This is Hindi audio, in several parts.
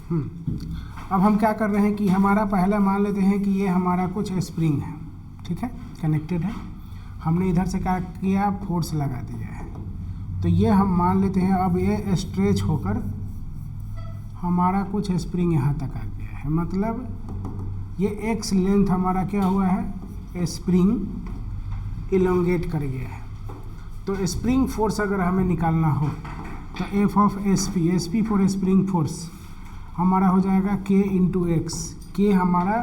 अब हम क्या कर रहे हैं कि हमारा पहला मान लेते हैं कि ये हमारा कुछ स्प्रिंग है, ठीक है, कनेक्टेड है। हमने इधर से क्या किया, फोर्स लगा दिया है। तो ये हम मान लेते हैं अब ये स्ट्रेच होकर हमारा कुछ स्प्रिंग यहाँ तक आ गया है। मतलब ये एक्स लेंथ हमारा क्या हुआ है, स्प्रिंग इलोंगेट कर गया है। तो स्प्रिंग फोर्स अगर हमें निकालना हो तो F of S P for spring force हमारा हो जाएगा के इंटू एक्स। के हमारा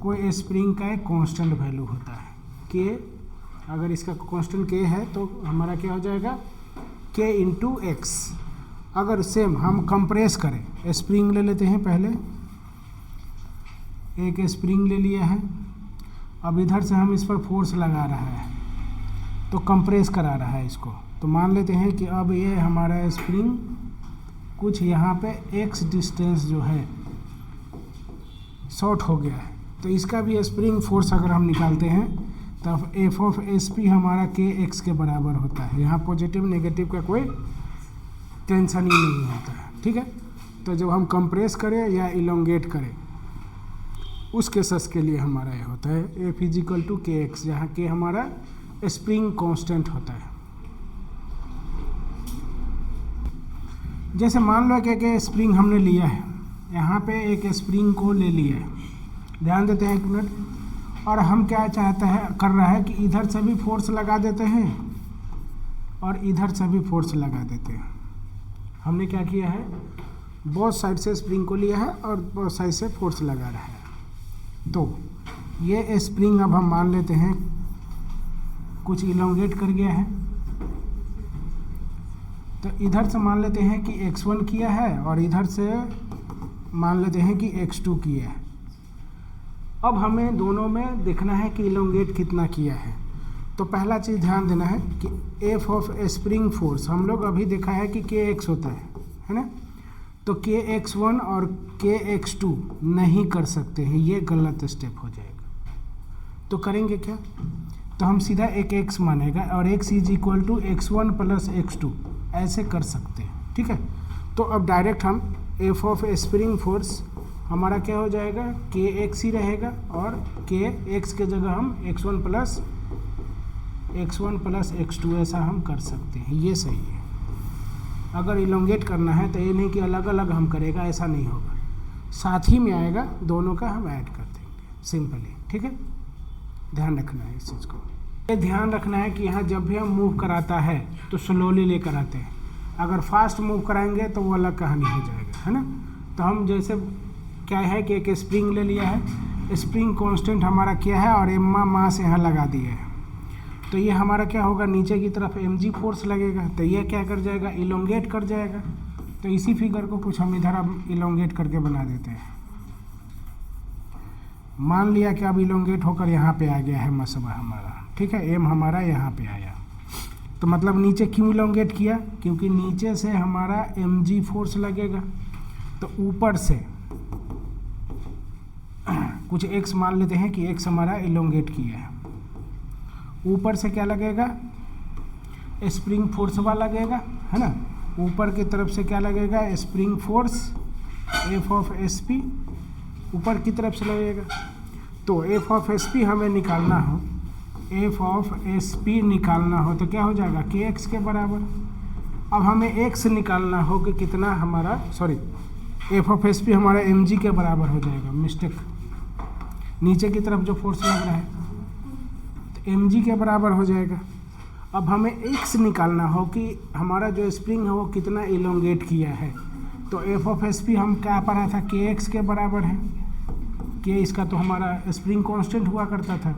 कोई स्प्रिंग का एक कांस्टेंट वैल्यू होता है। के अगर इसका कांस्टेंट के है तो हमारा क्या हो जाएगा, के इंटू एक्स। अगर सेम हम कंप्रेस करें, स्प्रिंग ले लेते हैं, पहले एक स्प्रिंग ले लिया है। अब इधर से हम इस पर फोर्स लगा रहा है तो कंप्रेस करा रहा है इसको। तो मान लेते हैं कि अब ये हमारा स्प्रिंग कुछ यहाँ पे एक्स डिस्टेंस जो है शॉर्ट हो गया है। तो इसका भी स्प्रिंग फोर्स अगर हम निकालते हैं तब एफ ऑफ एस पी हमारा के एक्स के बराबर होता है। यहाँ पॉजिटिव नेगेटिव का कोई टेंशन ही नहीं होता है, ठीक है। तो जब हम कंप्रेस करें या इलोंगेट करें उस केसेस के लिए हमारा ये होता है एफ इजिकल टू के एक्स, जहाँ के हमारा स्प्रिंग कांस्टेंट होता है। जैसे मान लो कि स्प्रिंग हमने लिया है, यहाँ पे एक स्प्रिंग को ले लिया है, ध्यान देते हैं एक मिनट, और हम क्या चाहता है, कर रहा है कि इधर से भी फोर्स लगा देते हैं और इधर से भी फोर्स लगा देते हैं। हमने क्या किया है, बोथ साइड से स्प्रिंग को लिया है और बोथ साइड से फोर्स लगा रहा है। तो ये स्प्रिंग अब हम मान लेते हैं कुछ इलोंगेट कर गया है। तो इधर से मान लेते हैं कि x1 किया है और इधर से मान लेते हैं कि x2 किया है। अब हमें दोनों में देखना है कि इलोंगेट कितना किया है। तो पहला चीज़ ध्यान देना है कि एफ ऑफ स्प्रिंग फोर्स हम लोग अभी देखा है कि के एक्स होता है ना। तो के x1 और के x2 नहीं कर सकते हैं, ये गलत स्टेप हो जाएगा। तो करेंगे क्या, तो हम सीधा एक x मानेगा और x is equal to x1 plus x2 ऐसे कर सकते हैं, ठीक है। तो अब डायरेक्ट हम एफ ऑफ स्प्रिंग फोर्स हमारा क्या हो जाएगा, के एक्स ही रहेगा और के एक्स के जगह हम x1 प्लस x2 ऐसा हम कर सकते हैं, ये सही है। अगर इलोंगेट करना है तो ये नहीं कि अलग अलग हम करेगा, ऐसा नहीं होगा, साथ ही में आएगा, दोनों का हम ऐड कर देंगे सिंपली, ठीक है। ध्यान रखना है इस चीज़ को। ये ध्यान रखना है कि यहाँ जब भी हम मूव कराता है तो स्लोली लेकर आते हैं। अगर फास्ट मूव कराएंगे तो वो अलग कहानी हो जाएगा, है ना। तो हम जैसे क्या है कि एक स्प्रिंग ले लिया है, स्प्रिंग कांस्टेंट हमारा क्या है और एम्मा मास यहाँ लगा दिया है। तो ये हमारा क्या होगा, नीचे की तरफ mg फोर्स लगेगा, तो ये क्या कर जाएगा, इलोंगेट कर जाएगा। तो इसी फिगर को कुछ हम इधर अब इलोंगेट करके बना देते हैं। मान लिया कि अब इलोंगेट होकर यहाँ पे आ गया है मसबा हमारा, ठीक है, एम हमारा यहाँ पे आया। तो मतलब नीचे क्यों इलोंगेट किया, क्योंकि नीचे से हमारा mg फोर्स लगेगा। तो ऊपर से कुछ x मान लेते हैं कि x हमारा इलोंगेट किया है, ऊपर से क्या लगेगा, स्प्रिंग फोर्स वाला लगेगा, है ना। ऊपर की तरफ से क्या लगेगा, spring force F of S P ऊपर की तरफ से लगेगा। तो एफ ऑफ एस पी हमें निकालना हो, एफ ऑफ एस पी निकालना हो तो क्या हो जाएगा, के एक्स के बराबर। अब हमें एक्स निकालना हो कि कितना हमारा, sorry, F of S P हमारा एम जी के बराबर हो जाएगा, मिस्टेक, नीचे की तरफ जो फोर्स लग रहा है तो एम जी के बराबर हो जाएगा। अब हमें एक्स निकालना हो कि हमारा जो स्प्रिंग है वो कितना इलोंगेट किया है। तो एफ ऑफ एस पी हम क्या पढ़ा था, के एक्स के बराबर है। के इसका तो हमारा स्प्रिंग कांस्टेंट हुआ करता था।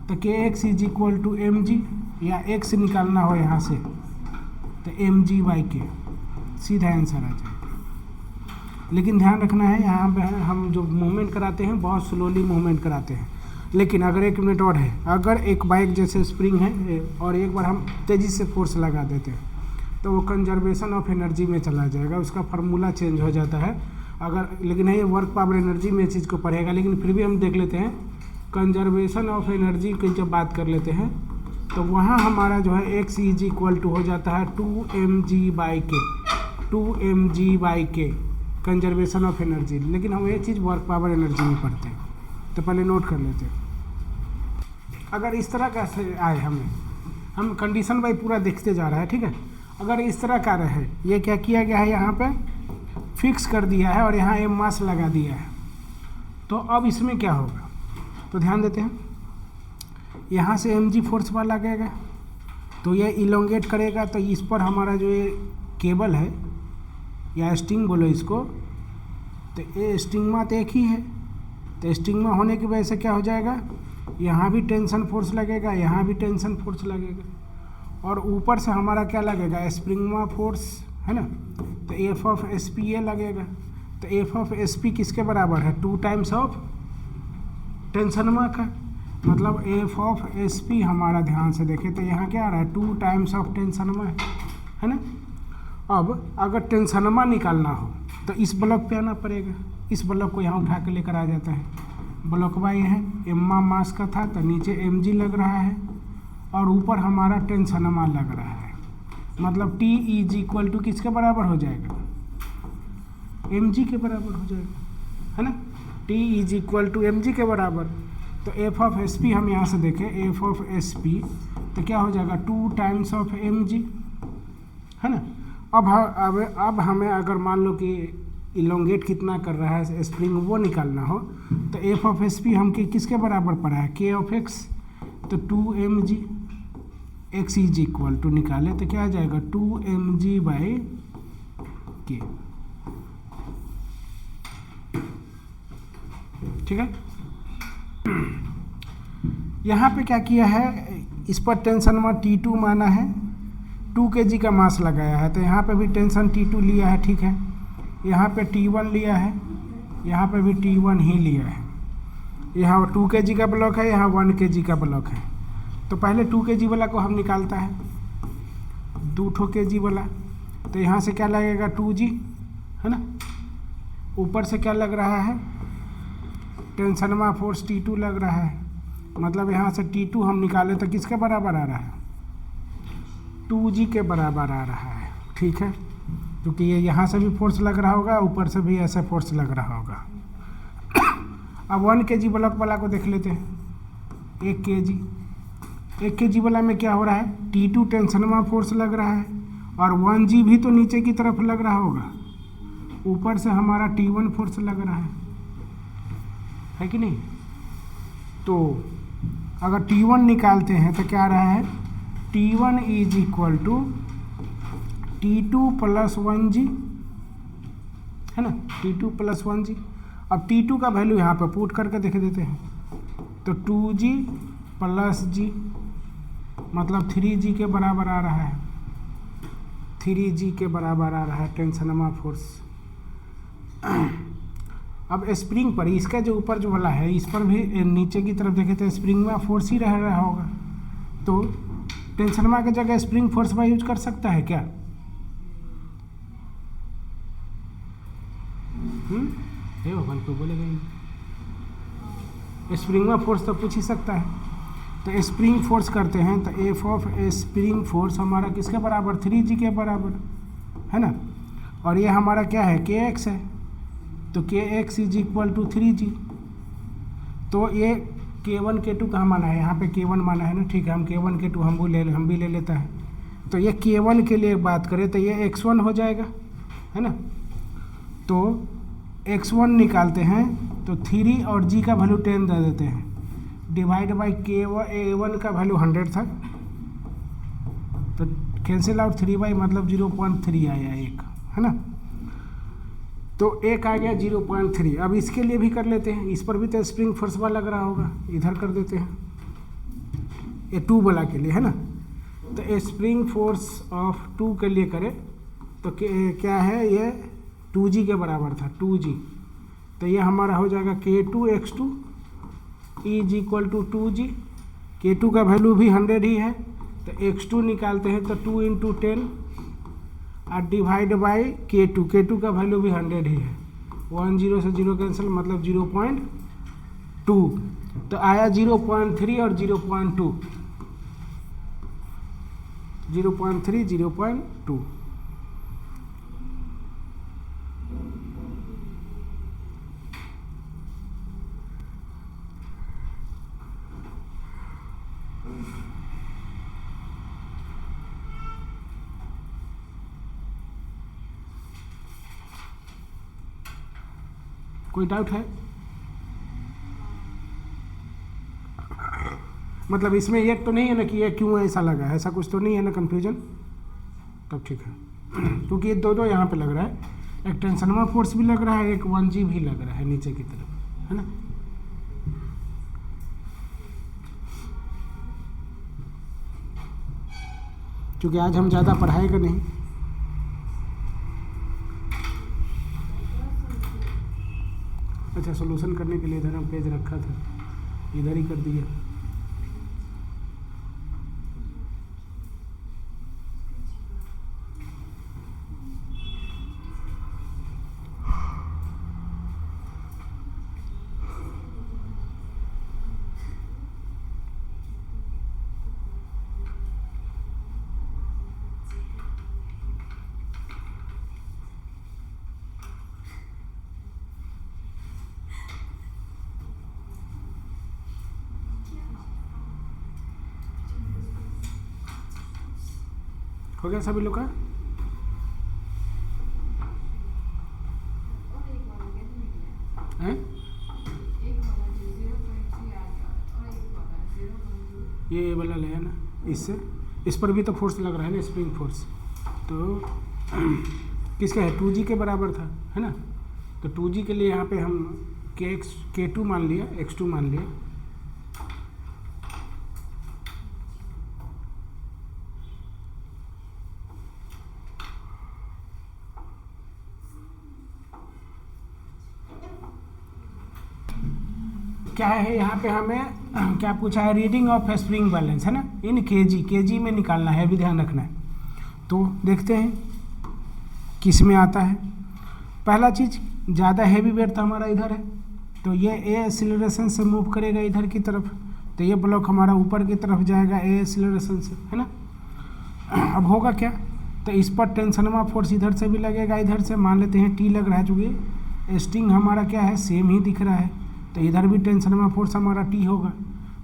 तो के x is equal to m g, या एक्स निकालना हो यहाँ से तो एम जी बाई के, सीधा आंसर आ जाएगा। लेकिन ध्यान रखना है, यहाँ पे हम जो मूवमेंट कराते हैं बहुत स्लोली मूवमेंट कराते हैं। लेकिन अगर 1 मिनट और है, अगर एक बाइक जैसे स्प्रिंग है और एक बार हम तेज़ी से फोर्स लगा देते हैं तो वो कंजर्वेशन ऑफ एनर्जी में चला जाएगा, उसका फार्मूला चेंज हो जाता है। अगर लेकिन है ये वर्क पावर एनर्जी में चीज़ को पढ़ेगा, लेकिन फिर भी हम देख लेते हैं कंजर्वेशन ऑफ एनर्जी की जब बात कर लेते हैं तो वहाँ हमारा जो है एक्स इज इक्वल टू हो जाता है 2mg/k, 2mg/k, conservation of energy, लेकिन हम ये चीज़ वर्क पावर एनर्जी में पढ़ते हैं, तो पहले नोट कर लेते हैं। अगर इस तरह का आए हम कंडीशन बाई पूरा देखते जा रहा है, ठीक है। अगर इस तरह का रहे, ये क्या किया गया है, यहाँ पे फिक्स कर दिया है और यहाँ एम मास लगा दिया है, तो अब इसमें क्या होगा, तो ध्यान देते हैं। यहाँ से mg फोर्स वाला लगेगा, तो ये इलोंगेट करेगा, तो इस पर हमारा जो ये केबल है या स्टिंग बोलो इसको, तो ये स्टिंगमा तो एक ही है, तो स्टिंगमा होने की वजह से क्या हो जाएगा, यहाँ भी टेंशन फोर्स लगेगा, यहाँ भी टेंशन फोर्स लगेगा, और ऊपर से हमारा क्या लगेगा, स्प्रिंगमा फोर्स है ना, तो एफ ऑफ एस पी ये लगेगा। तो एफ ऑफ एस पी किसके बराबर है, 2 टाइम्स ऑफ टेंशनमा का, मतलब एफ ऑफ एस पी हमारा ध्यान से देखें तो यहाँ क्या आ रहा है, 2 टाइम्स ऑफ टेंशनमा है ना। अब अगर टेंशनमा निकालना हो तो इस ब्लॉक पे आना पड़ेगा, इस ब्लॉक को यहाँ उठा के लेकर आ जाता है, ब्लॉकवा ये है, एम्मा मास का था तो नीचे एम जी लग रहा है और ऊपर हमारा टेंशनमा लग रहा है, मतलब टी इज इक्वल टू किसके बराबर हो जाएगा, एम जी के बराबर हो जाएगा, है ना। T is equal to m g के बराबर, तो एफ ऑफ एस पी हम यहाँ से देखें, एफ ऑफ एस पी तो क्या हो जाएगा, 2 टाइम्स ऑफ एम जी, है ना। अब हमें अगर मान लो कि इलोंगेट कितना कर रहा है स्प्रिंग वो निकालना हो, तो एफ ऑफ एस पी हम किसके बराबर पड़ा है, के ऑफ एक्स, तो 2 m g x is equal to निकाले तो क्या आ जाएगा, 2 एम जी बाई के, ठीक है। यहाँ पे क्या किया है, इस पर टेंशन में T2 माना है, 2 kg का मास लगाया है, तो यहाँ पे भी टेंशन T2 लिया है, ठीक है। यहाँ पे T1 लिया है, यहाँ पे भी T1 ही लिया है, यहाँ 2 kg का ब्लॉक है, यहाँ 1 kg का ब्लॉक है, तो पहले 2 kg वाला को हम निकालता है, 2 kg वाला, तो यहाँ से क्या लगेगा 2g, है ना। ऊपर से क्या लग रहा है, टेंशनमा फोर्स T2 लग रहा है, मतलब यहाँ से T2 हम निकाले तो किसके बराबर आ रहा है, 2g के बराबर आ रहा है, ठीक है। क्योंकि ये यहाँ से भी फोर्स लग रहा होगा, ऊपर से भी ऐसे फोर्स लग रहा होगा। अब 1 kg ब्लॉक वाला को देख लेते हैं, 1 kg वाला में क्या हो रहा है, T2 टेंशनमा फोर्स लग रहा है और 1g भी तो नीचे की तरफ लग रहा होगा, ऊपर से हमारा T1 फोर्स लग रहा है कि नहीं। तो अगर T1 निकालते हैं तो क्या आ रहा है, T1 is equal to T2 plus 1g, है ना, T2 प्लस 1g। अब T2 का वैल्यू यहाँ पर पुट करके देख देते हैं, तो 2g प्लस g मतलब 3g के बराबर आ रहा है, 3g के बराबर आ रहा है टेंशनमा फोर्स। अब स्प्रिंग पर इसका जो ऊपर जो वाला है, इस पर भी नीचे की तरफ देखें तो स्प्रिंग में फोर्स ही रह रहा होगा, तो टेंशनमा की जगह स्प्रिंग फोर्स का यूज कर सकता है क्या, ये भगवान को बोलेगा, स्प्रिंग में फोर्स तो पूछ ही सकता है। तो स्प्रिंग फोर्स करते हैं तो एफ ऑफ स्प्रिंग फोर्स हमारा किसके बराबर, 3g के बराबर, है ना। और ये हमारा क्या है, kx है, तो kx is equal to 3g। तो ये k1 k2 कहाँ माना है, यहाँ पे k1 माना है ना, ठीक है, हम k1 k2 हम भी ले लेता है। तो ये k1 के लिए बात करें तो ये x1 हो जाएगा, है ना। तो x1 निकालते हैं तो 3 और g का वैल्यू 10 दे देते हैं, डिवाइड बाई k1 का वैल्यू 100 था, तो कैंसिल आउट 3 बाई मतलब 0.3 आया एक, है ना। तो एक आ गया 0.3। अब इसके लिए भी कर लेते हैं, इस पर भी तो स्प्रिंग फोर्स वाला लग रहा होगा, इधर कर देते हैं, ये 2 वाला के लिए, है ना। तो स्प्रिंग फोर्स ऑफ 2 के लिए करें तो क्या है, ये 2g के बराबर था, 2g, तो ये हमारा हो जाएगा k2 x2 is equal to 2g, k2 का वैल्यू भी 100 ही है, तो x2 निकालते हैं तो 2 इंटू 10 और डिवाइड बाई k2 का वैल्यू भी 100 ही है, 1 0 से 0 कैंसिल मतलब 0.2, तो आया 0.3 और 0.2, 0.3 0.2। कोई डाउट है? मतलब इसमें ये तो नहीं है ना कि ये क्यों ऐसा लगा है, ऐसा कुछ तो नहीं है ना कन्फ्यूजन? तब ठीक है क्योंकि ये दो यहाँ पे लग रहा है, एक टेंशनवा फोर्स भी लग रहा है, एक 1G भी लग रहा है नीचे की तरफ, है ना। क्योंकि आज हम ज़्यादा पढ़ाएगा नहीं। अच्छा, सॉल्यूशन करने के लिए इधर हम पेज रखा था, इधर ही कर दिया। हो गया सभी लोग का? हैं? ये वाला ले है ना, इससे इस पर भी तो फोर्स लग रहा है ना, स्प्रिंग फोर्स। तो किसका है? 2G के बराबर था, है ना। तो 2G के लिए यहाँ पे हम K2 मान लिया, X2 मान लिया। क्या है यहाँ पे हमें क्या पूछा है? रीडिंग ऑफ स्प्रिंग बैलेंस, है ना, इन केजी में निकालना है, भी ध्यान रखना है। तो देखते हैं किस में आता है। पहला चीज़, ज़्यादा हैवी वेट तो हमारा इधर है, तो ये ए एक्सीलरेशन से मूव करेगा इधर की तरफ, तो ये ब्लॉक हमारा ऊपर की तरफ जाएगा ए एक्सीलरेशन से, है ना। अब होगा क्या? तो इस पर टेंशनवा फोर्स इधर से भी लगेगा, इधर से मान लेते हैं टी लग रहा है, चूँकि स्टिंग हमारा क्या है, सेम ही दिख रहा है, तो इधर भी टेंशनवा फोर्स हमारा टी होगा।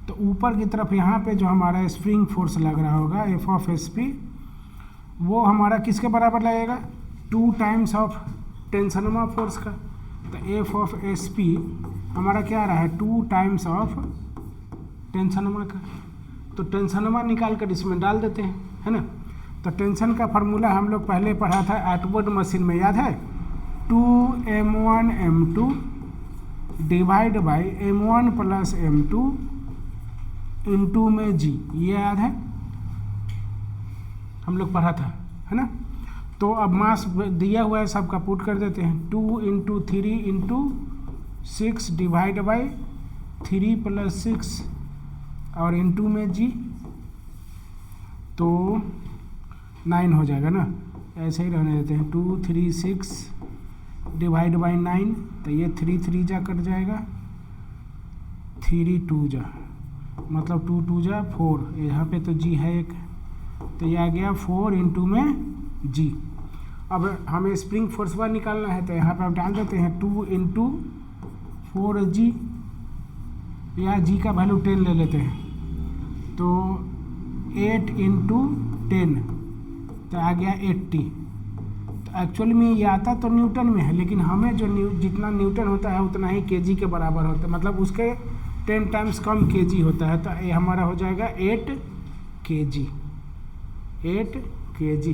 तो ऊपर की तरफ यहाँ पे जो हमारा स्प्रिंग फोर्स लग रहा होगा एफ ऑफ एस पी, वो हमारा किसके बराबर लगेगा? 2 टाइम्स ऑफ टेंशनवा फोर्स का। तो एफ ऑफ एस पी हमारा क्या आ रहा है? 2 टाइम्स ऑफ टेंशनवा का। तो टेंशनवा निकाल कर इसमें डाल देते हैं, है ना। तो टेंशन का फार्मूला हम लोग पहले पढ़ा था एटवुड मशीन में, याद है? 2m1m2 divide by m1 plus m2 into में g, ये याद है, हम लोग पढ़ा था, है ना। तो अब मास दिया हुआ है, सबका पुट कर देते हैं। 2 into 3 into 6 divide by 3 plus 6 और इंटू में g, तो 9 हो जाएगा ना, ऐसे ही रहने देते हैं। 2 3 6 डिवाइड बाई 9, तो ये 3 3 जा कट जाएगा, 3 2 जा, मतलब 2 2 जा 4, यहाँ पे तो g है एक, तो ये आ गया 4 इंटू में g। अब हमें स्प्रिंग फोर्स बार निकालना है, तो यहाँ पे आप डाल देते हैं 2 इंटू 4g, या g का वैल्यू 10 ले लेते हैं, तो 8 इंटू 10, तो आ गया 80। तो एक्चुअल में ये आता तो न्यूटन में है, लेकिन हमें जो जितना न्यूटन होता है उतना ही केजी के बराबर होता है, मतलब उसके 10 टाइम्स कम केजी होता है। तो ये हमारा हो जाएगा 8 kg, 8 kg।